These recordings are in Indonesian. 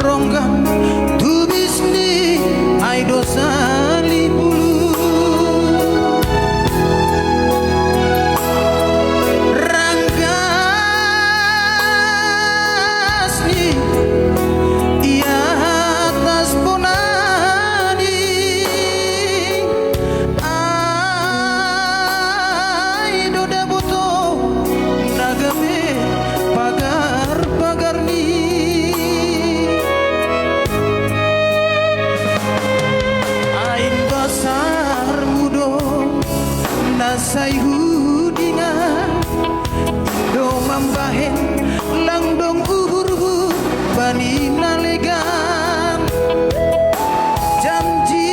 ronggang tu bisni ai dosa lipulu ranggasni ia atas bonani ai doda buto nagame pagar ni ain basar mudo nasai hudina do mambahen langdong uhuru bani nalegan janji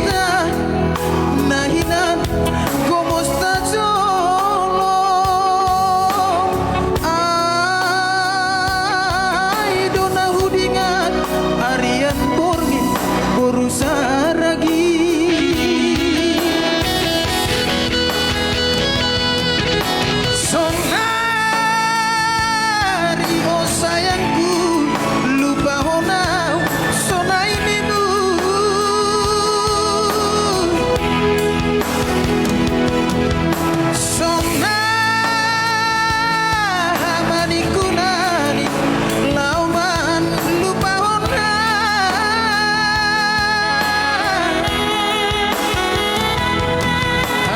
ta nahinan komosta jolo ai dona hudingan arian borgin borusaragi sonari oh sayangku lupa honau sonai nimu sonamani kunani lauman lupa honau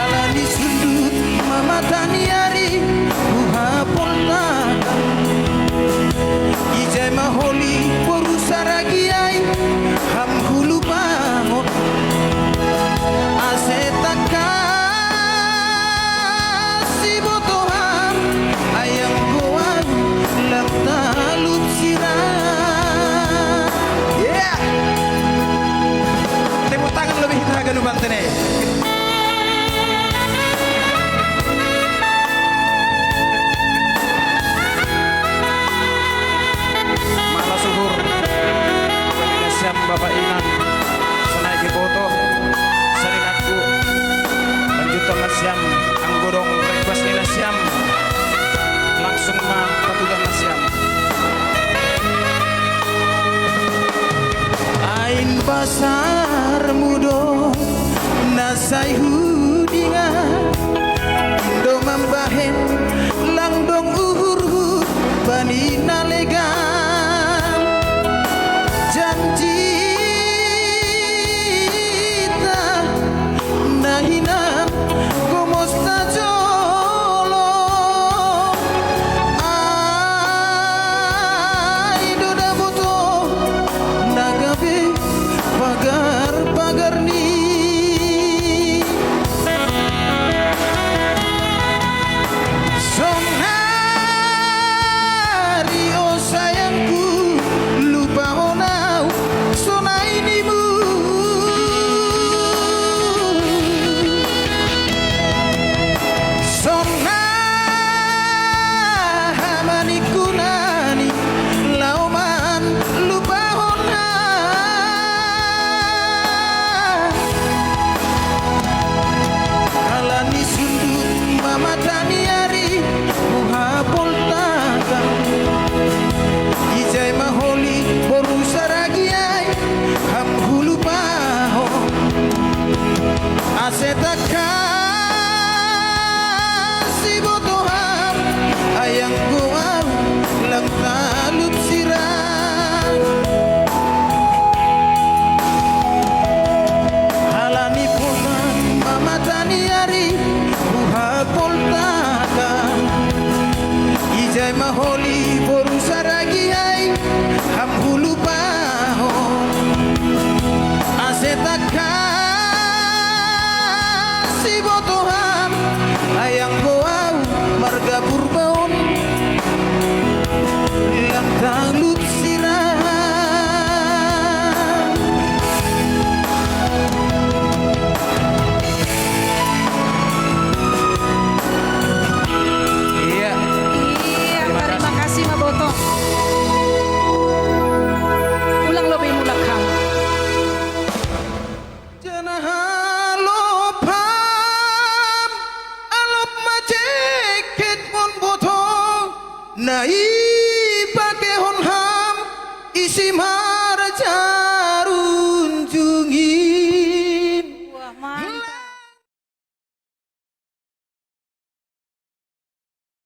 alani sundut mama taniari buha poltakan ijai maholi porusaragiai ham hulu bangun asetaka si botohan ayang goan lam talup sirah yeah tepuk tangan lebih tenaga nubantene. Malah suhur siam Bapak Inan senai ke foto seringatku lanjutan siam anggodong request nila siam langsung mah patugan siam ain pasar mudo nasai hudinga do mambahen langdong uhuru bani nalegan janji ta nahinan komosta jolo ai doda buto nagabe pagar ni sonari oh sayangku lupa honau sonai nimu sonamani kunani lauman lupa honau alani sundut mama taniari buha poltakan ijai maholi borusaragiai ham hulu paho asetaka si botoham ayang goam lang talup sirah halani polan mama taniari buha poltakan ijai maholi borusaragiai ham hulu paho asetaka si botohan ayang goau marga purbaon lang talup sirah iya Terima kasih Maboto. Ulang lebih mulakang. janah alopam alop majeket mon boto nai pake musim